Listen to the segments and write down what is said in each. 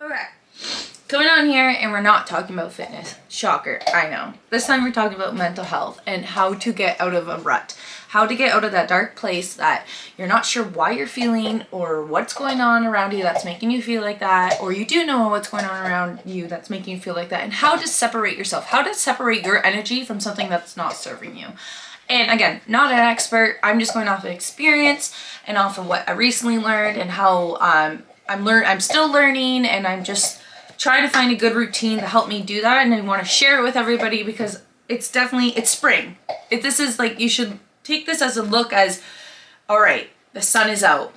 Okay, coming on here and we're not talking about fitness. Shocker, I know. This time we're talking about mental health and how to get out of a rut. How to get out of that dark place that you're not sure why you're feeling or what's going on around you that's making you feel like that, or you do know what's going on around you that's making you feel like that, and how to separate yourself, how to separate your energy from something that's not serving you. And again, not an expert, I'm just going off of experience and off of what I recently learned and how I'm still learning, and I'm just trying to find a good routine to help me do that, and I want to share it with everybody because it's spring. This is like, you should take this as a look as, all right, the sun is out.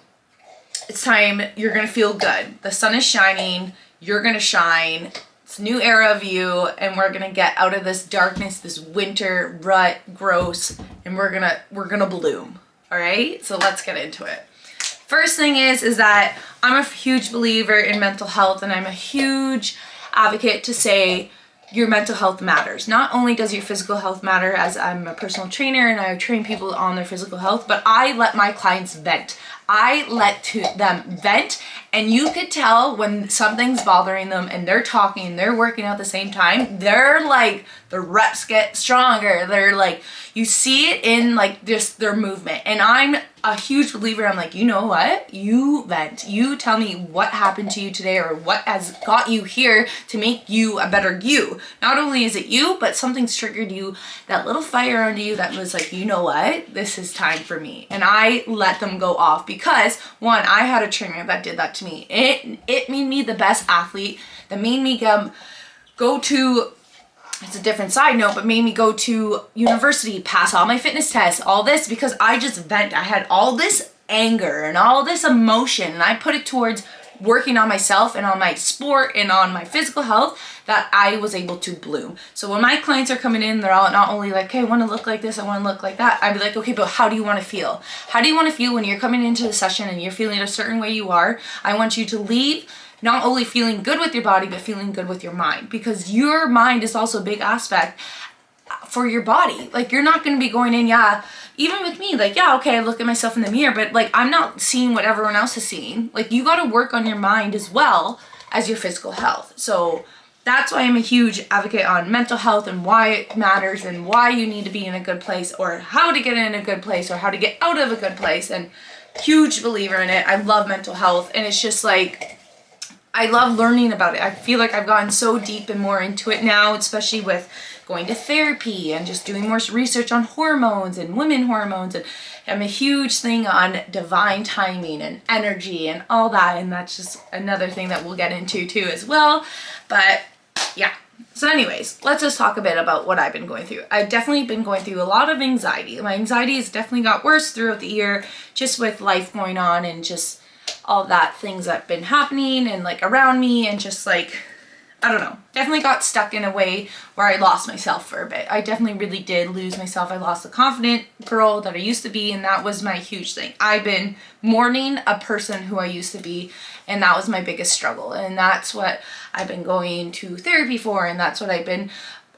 It's time, you're going to feel good. The sun is shining, you're going to shine. It's a new era of you, and we're going to get out of this darkness, this winter rut, gross, and we're going to bloom. All right? So let's get into it. First thing is that I'm a huge believer in mental health, and I'm a huge advocate to say your mental health matters. Not only does your physical health matter, as I'm a personal trainer and I train people on their physical health, but I let my clients vent. I let them vent, and you could tell when something's bothering them and they're talking and they're working out at the same time, they're like, the reps get stronger. They're like, you see it in like just their movement. And I'm a huge believer. I'm like, you know what? You vent. You tell me what happened to you today or what has got you here to make you a better you. Not only is it you, but something's triggered you, that little fire under you that was like, you know what? This is time for me. And I let them go off because, one, I had a trainer that did that to me. It made me the best athlete. That made me go to, it's a different side note, but made me go to university, pass all my fitness tests, all this, because I just vent. I had all this anger and all this emotion, and I put it towards working on myself and on my sport and on my physical health, that I was able to bloom. So when my clients are coming in, they're all not only like, okay, I want to look like this, I want to look like that. I'd be like, okay, but how do you want to feel? How do you want to feel when you're coming into the session and you're feeling a certain way you are? I want you to leave not only feeling good with your body, but feeling good with your mind, because your mind is also a big aspect for your body. Like, you're not going to be going in, even with me, like, okay, I look at myself in the mirror, but like, I'm not seeing what everyone else is seeing. Like, you got to work on your mind as well as your physical health. So that's why I'm a huge advocate on mental health and why it matters and why you need to be in a good place, or how to get in a good place, or how to get out of a good place. And huge believer in it. I love mental health, and it's just like, I love learning about it. I feel like I've gotten so deep and more into it now, especially with going to therapy and just doing more research on hormones and women hormones. And I'm a huge thing on divine timing and energy and all that. And that's just another thing that we'll get into too as well. But yeah. So anyways, let's just talk a bit about what I've been going through. I've definitely been going through a lot of anxiety. My anxiety has definitely got worse throughout the year, just with life going on and just all that things that have been happening and like around me, and just like, I don't know, definitely got stuck in a way where I lost myself for a bit. I definitely really did lose myself. I lost the confident girl that I used to be, and that was my huge thing. I've been mourning a person who I used to be, and that was my biggest struggle. And that's what I've been going to therapy for, and that's what I've been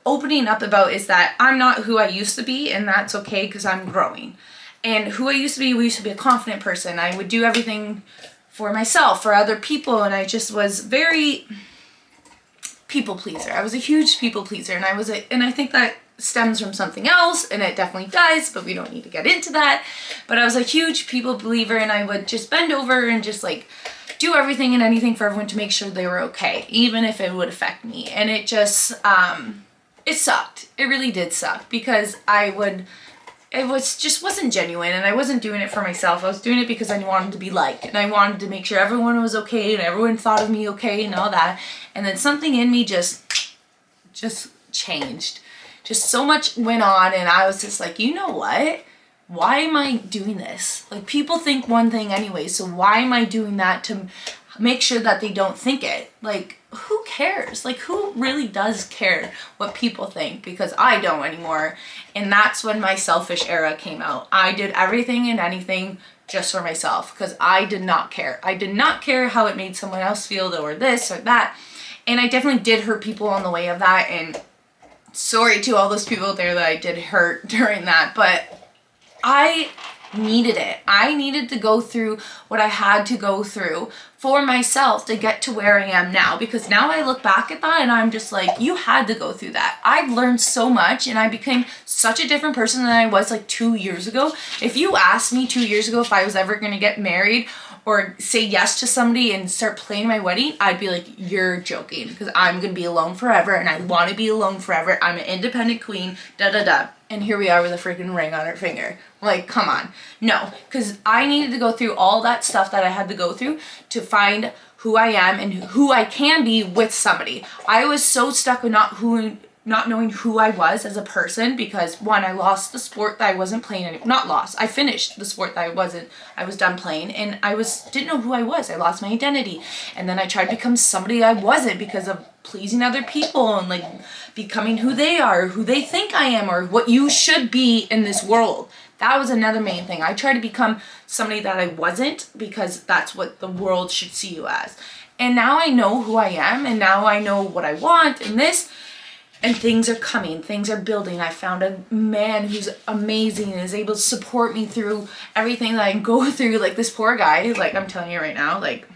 opening up about, is that I'm not who I used to be, and that's okay because I'm growing. And who I used to be, we used to be a confident person. I would do everything for myself, for other people, and I just was very people pleaser. I was a huge people pleaser, and I think that stems from something else, and it definitely does, but we don't need to get into that. But I was a huge people believer, and I would just bend over and just like do everything and anything for everyone to make sure they were okay, even if it would affect me. And it just it sucked. It really did suck, because wasn't genuine, and I wasn't doing it for myself. I was doing it because I wanted to be liked, and I wanted to make sure everyone was okay and everyone thought of me okay and all that. And then something in me just changed. Just so much went on, and I was just like, you know what? Why am I doing this? Like, people think one thing anyway, so why am I doing that to make sure that they don't think it? Like, who cares? Like, who really does care what people think? Because I don't anymore. And that's when my selfish era came out. I did everything and anything just for myself, because I did not care. I did not care how it made someone else feel, or this or that. And I definitely did hurt people on the way of that. And sorry to all those people out there that I did hurt during that. But I needed it. I needed to go through what I had to go through for myself to get to where I am now, because now I look back at that and I'm just like, you had to go through that. I've learned so much and I became such a different person than I was like 2 years ago. If you asked me 2 years ago if I was ever going to get married or say yes to somebody and start planning my wedding, I'd be like, you're joking, because I'm going to be alone forever and I want to be alone forever. I'm an independent queen, da da da. And here we are with a freaking ring on her finger. Like, come on. No, because I needed to go through all that stuff that I had to go through to find who I am and who I can be with somebody. I was so stuck with not knowing who I was as a person, because one, I lost the sport that I wasn't playing anymore. Not lost. I finished the sport that I was done playing, and didn't know who I was. I lost my identity. And then I tried to become somebody I wasn't because of pleasing other people and like becoming who they are, who they think I am, or what you should be in this world. That was another main thing. I tried to become somebody that I wasn't because that's what the world should see you as. And now I know who I am, and now I know what I want and this. And things are coming, things are building. I found a man who's amazing and is able to support me through everything that I go through. Like this poor guy, like I'm telling you right now, like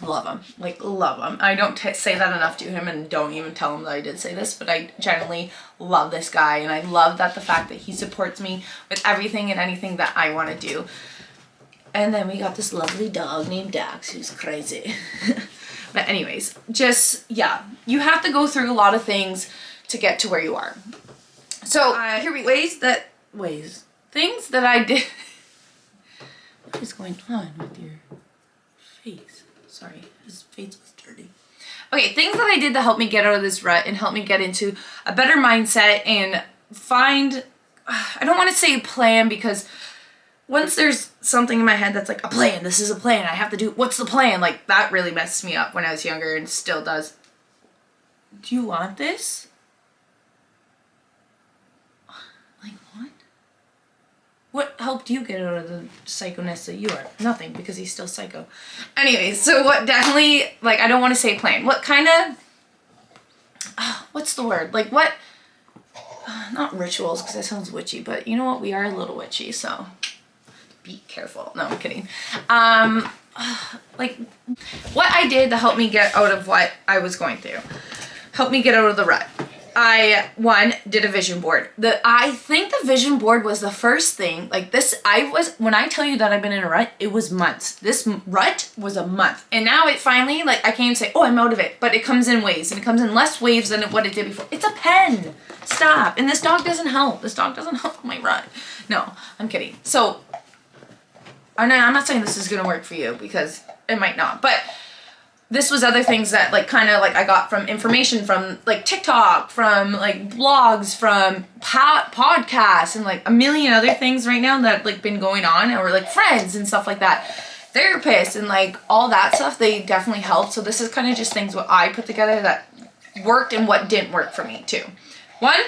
love him, like love him. I don't say that enough to him, and don't even tell him that I did say this, but I genuinely love this guy, and I love that the fact that he supports me with everything and anything that I want to do. And then we got this lovely dog named Dax who's crazy. But anyways, just, yeah, you have to go through a lot of things to get to where you are. So here we things that I did. What is going on with your face? Sorry, his face was dirty. Okay, things that I did to help me get out of this rut and help me get into a better mindset and find, I don't want to say plan, because once there's something in my head that's like a plan, this is a plan, I have to do, what's the plan? Like that really messed me up when I was younger and still does. Do you want this? Like what? What helped you get out of the psychoness that you are? Nothing, because he's still psycho. Anyways, so what definitely, like I don't want to say plan. What kind of, what's the word? Like what, not rituals, because that sounds witchy, but you know what? We are a little witchy, so be careful. No, I'm kidding. Like what I did to help me get out of what I was going through, help me get out of the rut. One, did a vision board. I think the vision board was the first thing, like this, when I tell you that I've been in a rut, it was months. This rut was a month. And now it finally, like I can't even say, oh, I'm out of it, but it comes in waves, and it comes in less waves than what it did before. It's a pen. Stop. And this dog doesn't help. This dog doesn't help my rut. No, I'm kidding. So, I'm not saying this is going to work for you, because it might not, but this was other things that like kind of like I got from information from like TikTok, from like blogs, from podcasts, and like a million other things right now that like been going on, or like friends and stuff like that, therapists and like all that stuff. They definitely helped. So this is kind of just things what I put together that worked and what didn't work for me too. One,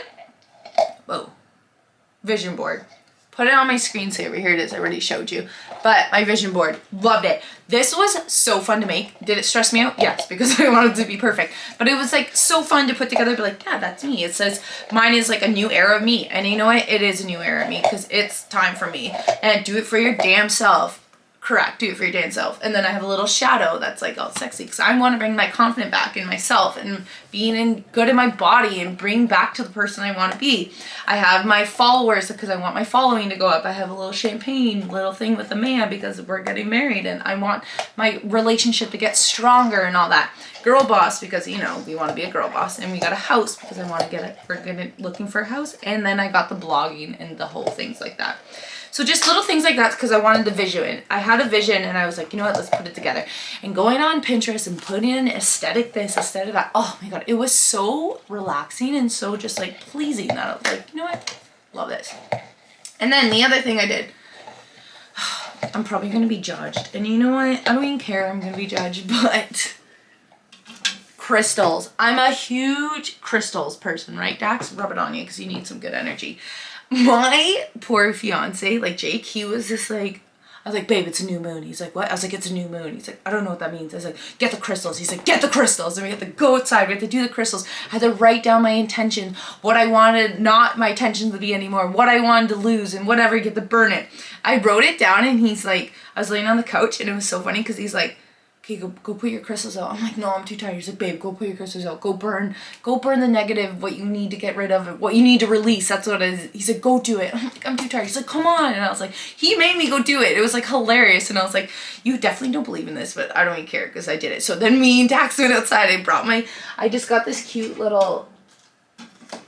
vision board. Put it on my screensaver. Here it is. I already showed you. But my vision board, loved it. This was so fun to make. Did it stress me out? Yes, because I wanted it to be perfect. But it was like so fun to put together. Be like, yeah, that's me. It says mine is like a new era of me. And you know what? It is a new era of me, because it's time for me. And do it for your damn self. Correct. Do it for your damn self. And then I have a little shadow that's like all sexy, because I want to bring my confidence back in myself and being good in my body and bring back to the person I want to be. I have my followers because I want my following to go up. I have a little champagne little thing with a man because we're getting married and I want my relationship to get stronger and all that. Girl boss, because you know we want to be a girl boss, and we got a house because I want to get it. We're looking for a house, and then I got the blogging and the whole things like that. So just little things like that, because I wanted the vision. I had a vision and I was like, you know what, let's put it together. And going on Pinterest and putting in aesthetic this, aesthetic that, oh my God, it was so relaxing and so just like pleasing that I was like, you know what, love this. And then the other thing I did, I'm probably going to be judged. And you know what, I don't even care, I'm going to be judged, but crystals. I'm a huge crystals person, right, Dax? Rub it on you because you need some good energy. My poor fiance, like Jake, he was just like, I was like, babe, it's a new moon. He's like, what? I was like, it's a new moon. He's like, I don't know what that means. I was like, get the crystals. He's like, get the crystals. And we had to go outside. We had to do the crystals. I had to write down my intention, what I wanted, not my intention to be anymore, what I wanted to lose, and whatever, get to burn it. I wrote it down, and he's like, I was laying on the couch, and it was so funny because he's like, okay, go put your crystals out. I'm like, no, I'm too tired. He's like, babe, go put your crystals out. Go burn the negative, what you need to get rid of, what you need to release. That's what it is. He said, go do it. I'm like, I'm too tired. He's like, come on. And I was like, he made me go do it. It was like hilarious. And I was like, you definitely don't believe in this, but I don't even care because I did it. So then me and Dax went outside. I just got this cute little,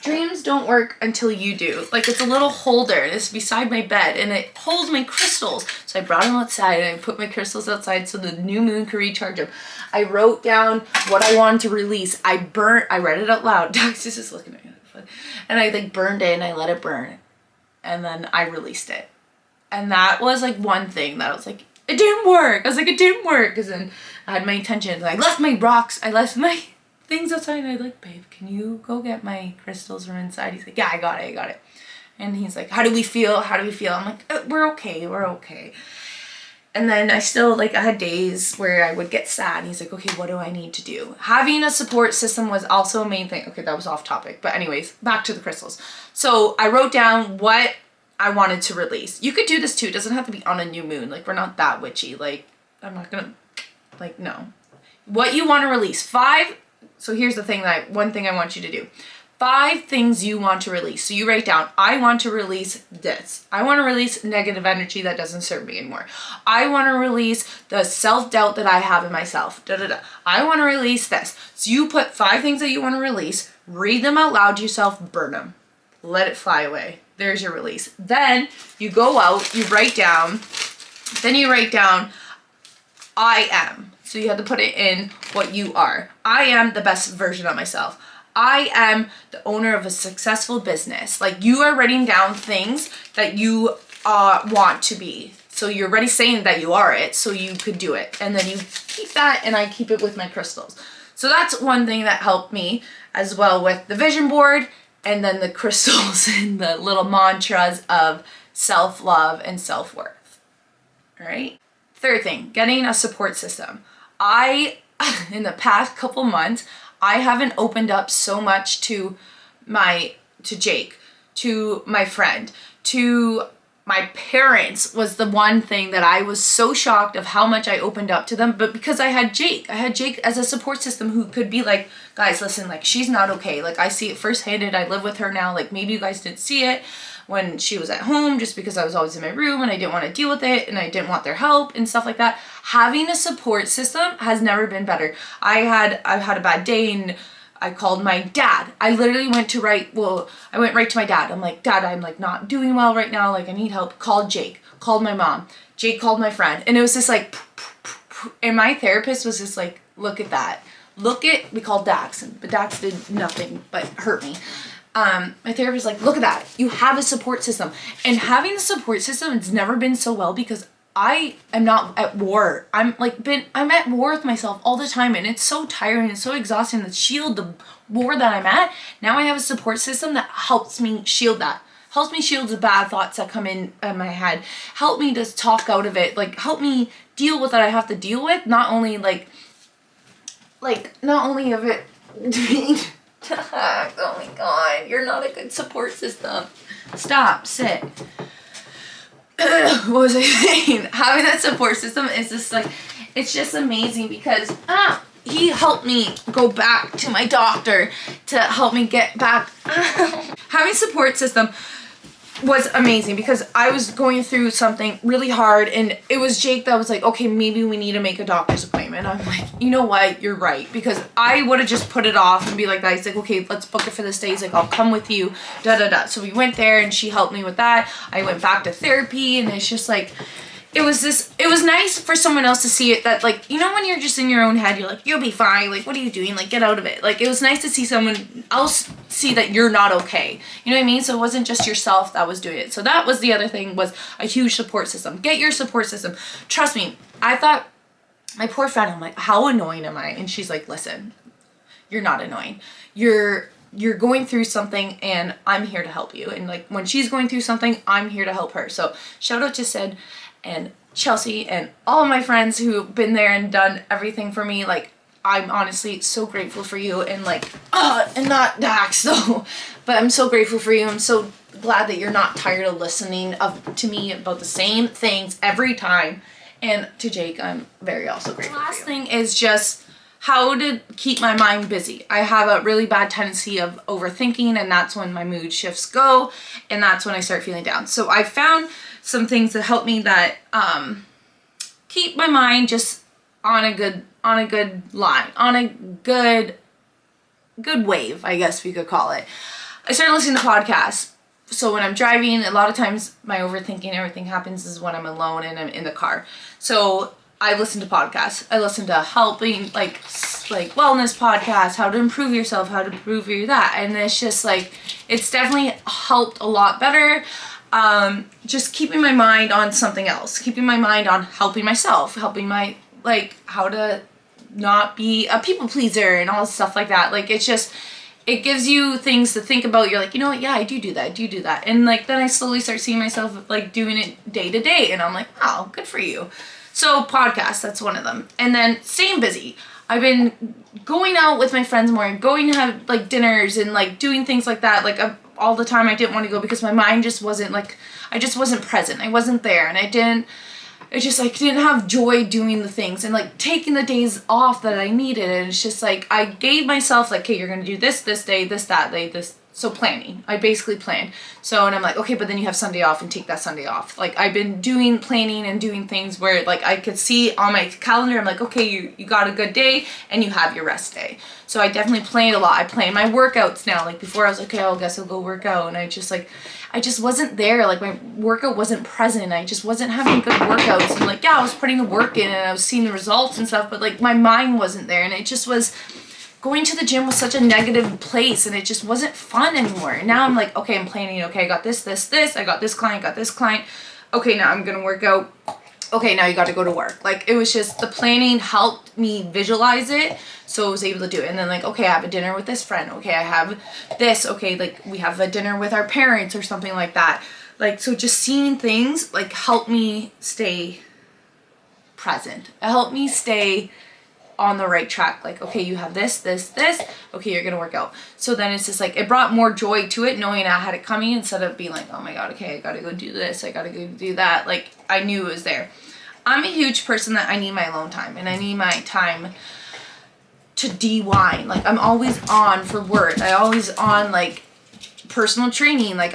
dreams don't work until you do. Like, it's a little holder, and it's beside my bed, and it holds my crystals. So I brought them outside, and I put my crystals outside so the new moon could recharge them. I wrote down what I wanted to release. I read it out loud. Dax is just looking at me. And I like burned it, and I let it burn. And then I released it. And that was like one thing that I was like, it didn't work. I was like, it didn't work. Because then I had my intentions. I left my rocks. I left my things outside. And I like, babe, can you go get my crystals from inside? He's like, yeah, I got it. And he's like, how do we feel? I'm like, we're okay. And then I had days where I would get sad. He's like, okay, what do I need to do? Having a support system was also a main thing. Okay, that was off topic. But anyways, back to the crystals. So I wrote down what I wanted to release. You could do this too. It doesn't have to be on a new moon. Like, we're not that witchy. Like, I'm not gonna, like, no. What you want to release. 5. So here's the thing one thing I want you to do. 5 things you want to release. So you write down, I want to release this. I want to release negative energy that doesn't serve me anymore. I want to release the self-doubt that I have in myself. I want to release this. So you put 5 things that you want to release, read them out loud to yourself, burn them. Let it fly away. There's your release. Then you go out, you write down, I am. So you have to put it in what you are. I am the best version of myself. I am the owner of a successful business. Like, you are writing down things that you want to be. So you're already saying that you are it, so you could do it. And then you keep that, and I keep it with my crystals. So that's one thing that helped me, as well with the vision board, and then the crystals and the little mantras of self-love and self-worth. All right? Third thing, getting a support system. In the past couple months, I haven't opened up so much to Jake, to my friend, to my parents was the one thing that I was so shocked of how much I opened up to them. But because I had Jake as a support system who could be like, guys, listen, like, she's not okay. Like, I see it firsthand. I live with her now. Like, maybe you guys didn't see it when she was at home, just because I was always in my room and I didn't want to deal with it and I didn't want their help and stuff like that. Having a support system has never been better. I've had a bad day and I called my dad. I literally went right to my dad. I'm like, Dad, I'm like not doing well right now. Like, I need help. Called Jake, called my mom. Jake called my friend. And it was just like, and my therapist was just like, look at that. We called Dax, but Dax did nothing but hurt me. My therapist was like, look at that. You have a support system. And having a support system, it's never been so well because I am not at war. I'm at war with myself all the time, and it's so tiring and so exhausting to shield the war that I'm at. Now I have a support system that helps me shield that. Helps me shield the bad thoughts that come in my head. Help me just talk out of it. Like, help me deal with what I have to deal with. Not only of it being oh my God, you're not a good support system. Stop, sit. What was I saying? Having that support system is just like, it's just amazing because he helped me go back to my doctor to help me get back. Having support system was amazing because I was going through something really hard, and it was Jake that was like, okay, maybe we need to make a doctor's appointment. I'm like, you know what, you're right, because I would have just put it off and be like that. He's like, okay, let's book it for this day. He's like, I'll come with you, So we went there and she helped me with that. I went back to therapy, and it's just like, it was nice for someone else to see it, that, like, you know, when you're just in your own head, you're like, you'll be fine, like, what are you doing, like, get out of it. Like, it was nice to see someone else see that you're not okay, you know what I mean? So it wasn't just yourself that was doing it. So that was the other thing, was a huge support system. Get your support system. Trust me, I thought, my poor friend, I'm like, how annoying am I? And she's like, listen, you're not annoying. You're going through something, and I'm here to help you. And, like, when she's going through something, I'm here to help her. So shout out to Sid. And Chelsea and all of my friends who've been there and done everything for me. Like, I'm honestly so grateful for you, and like, and not Dax though, but I'm so grateful for you. I'm so glad that you're not tired of listening to me about the same things every time. And to Jake, I'm very also grateful. The last thing is just how to keep my mind busy. I have a really bad tendency of overthinking, and that's when my mood shifts go, and that's when I start feeling down. So I found some things that help me that keep my mind just on a good line, on a good wave, I guess we could call it. I started listening to podcasts. So when I'm driving, a lot of times my overthinking everything happens is when I'm alone and I'm in the car. So I listen to podcasts. I listen to helping, like wellness podcasts, how to improve yourself, how to improve your that. And it's just like, it's definitely helped a lot better. Just keeping my mind on something else, keeping my mind on helping myself, helping my, like, how to not be a people pleaser and all stuff like that. Like, it's just, it gives you things to think about. You're like, you know what, yeah, I do that. And like, then I slowly start seeing myself like doing it day to day, and I'm like, wow, good for you. So podcasts, that's one of them. And then staying busy. I've been going out with my friends more, going to have like dinners and like doing things like that. Like, all the time I didn't want to go because my mind just wasn't like, I just wasn't present. I wasn't there, and I didn't have joy doing the things and like taking the days off that I needed. And it's just like, I gave myself like, okay, you're going to do this day, this, that day, this. So planning, I basically planned. So, and I'm like, okay, but then you have Sunday off, and take that Sunday off. Like, I've been doing planning and doing things where like I could see on my calendar, I'm like, okay, you got a good day and you have your rest day. So I definitely planned a lot. I plan my workouts now. Like, before I was like, okay, I guess I'll go work out. And I just wasn't there. Like, my workout wasn't present. I just wasn't having good workouts. And like, yeah, I was putting the work in and I was seeing the results and stuff, but like my mind wasn't there. And it just was, going to the gym was such a negative place, and it just wasn't fun anymore. And now I'm like, okay, I'm planning. Okay, I got this. I got this client, Okay, now I'm going to work out. Okay, now you got to go to work. Like, it was just, the planning helped me visualize it, so I was able to do it. And then like, okay, I have a dinner with this friend. Okay, I have this. Okay, like we have a dinner with our parents or something like that. Like, so just seeing things like helped me stay present. It helped me stay on the right track. Like, okay, you have this. Okay, you're gonna work out. So then it's just like, it brought more joy to it, knowing I had it coming, instead of being like, oh my god, okay, I gotta go do this, I gotta go do that. Like, I knew it was there. I'm a huge person that I need my alone time, and I need my time to de-wind. Like, I'm always on for work. I always on like personal training. Like,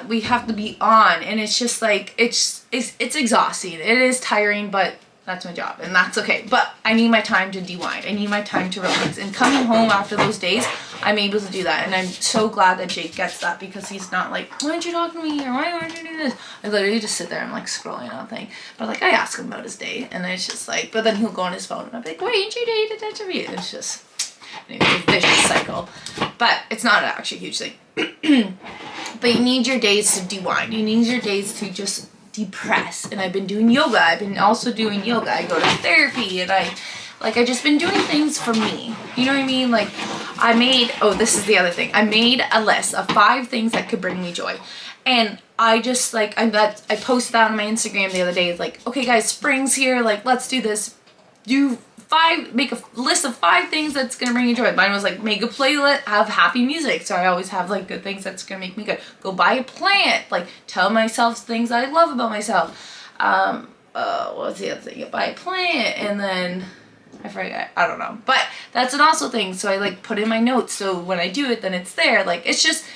we have to be on, and it's just like, it's exhausting. It is tiring, but that's my job, and that's okay. But I need my time to de-wind. I need my time to relax. And coming home after those days, I'm able to do that. And I'm so glad that Jake gets that, because he's not like, why aren't you talking to me? Or why aren't you doing this? I literally just sit there and like scrolling on thing. But like, I ask him about his day, and it's just like, but then he'll go on his phone, and I'm like, why ain't you day to touch me? It's just, anyway, it's a vicious cycle. But it's not actually a huge thing. But you need your days to de-wind. You need your days to just depress. And I've been doing yoga. I've been also doing yoga. I go to therapy, and I just been doing things for me. You know what I mean? Like, this is the other thing. I made a list of 5 things that could bring me joy. And I just like, I posted that on my Instagram the other day. It's like, okay guys, spring's here. Like, let's do this. Make a list of 5 things that's gonna bring you joy. Mine was like, make a playlist, have happy music. So I always have like good things that's gonna make me good. Go buy a plant. Like, tell myself things that I love about myself. What's the other thing? Buy a plant, and then I forget. I don't know. But that's an also thing. So I like put in my notes. So when I do it, then it's there. Like, it's just,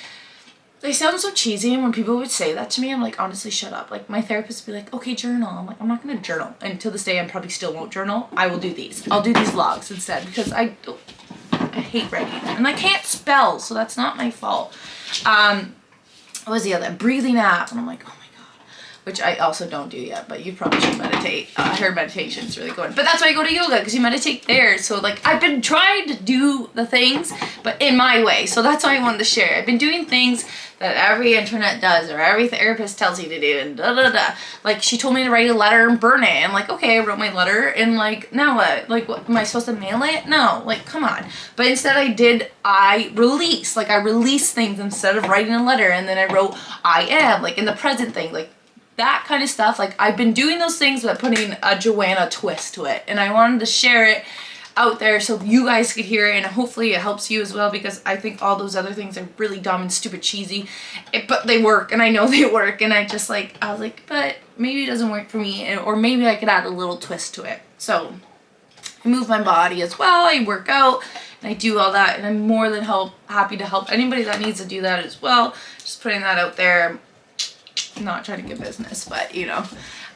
they sound so cheesy, and when people would say that to me, I'm like, honestly, shut up. Like, my therapist would be like, okay, journal. I'm like, I'm not gonna journal. And to this day, I probably still won't journal. I will do these. I'll do these vlogs instead, because I hate writing, and I can't spell, so that's not my fault. What was the other? Breathing app, and I'm like, oh my god, which I also don't do yet, but you probably should meditate. I heard meditation's really good, but that's why I go to yoga, because you meditate there. So like, I've been trying to do the things, but in my way. So that's why I wanted to share. I've been doing things that every internet does, or every therapist tells you to do, and Like, she told me to write a letter and burn it. And like, okay, I wrote my letter, and like, now what? Like, what, am I supposed to mail it? No, like, come on. But instead I released things instead of writing a letter. And then I wrote, I am, like, in the present thing, like, that kind of stuff. Like, I've been doing those things but putting a Joanna twist to it, and I wanted to share it out there so you guys could hear it, and hopefully it helps you as well, because I think all those other things are really dumb and stupid cheesy, but they work, and I know they work, and I was like, but maybe it doesn't work for me, or maybe I could add a little twist to it. So I move my body as well, I work out, and I do all that, and I'm more than happy to help anybody that needs to do that as well. Just putting that out there. I'm not trying to get business, but you know.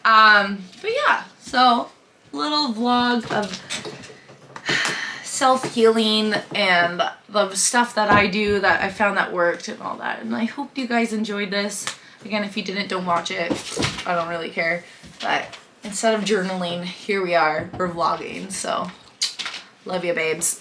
But yeah, so little vlog of self-healing and the stuff that I do that I found that worked and all that. And I hope you guys enjoyed this. Again, if you didn't, don't watch it. I don't really care. But instead of journaling, here we are. We're vlogging. So, love you, babes.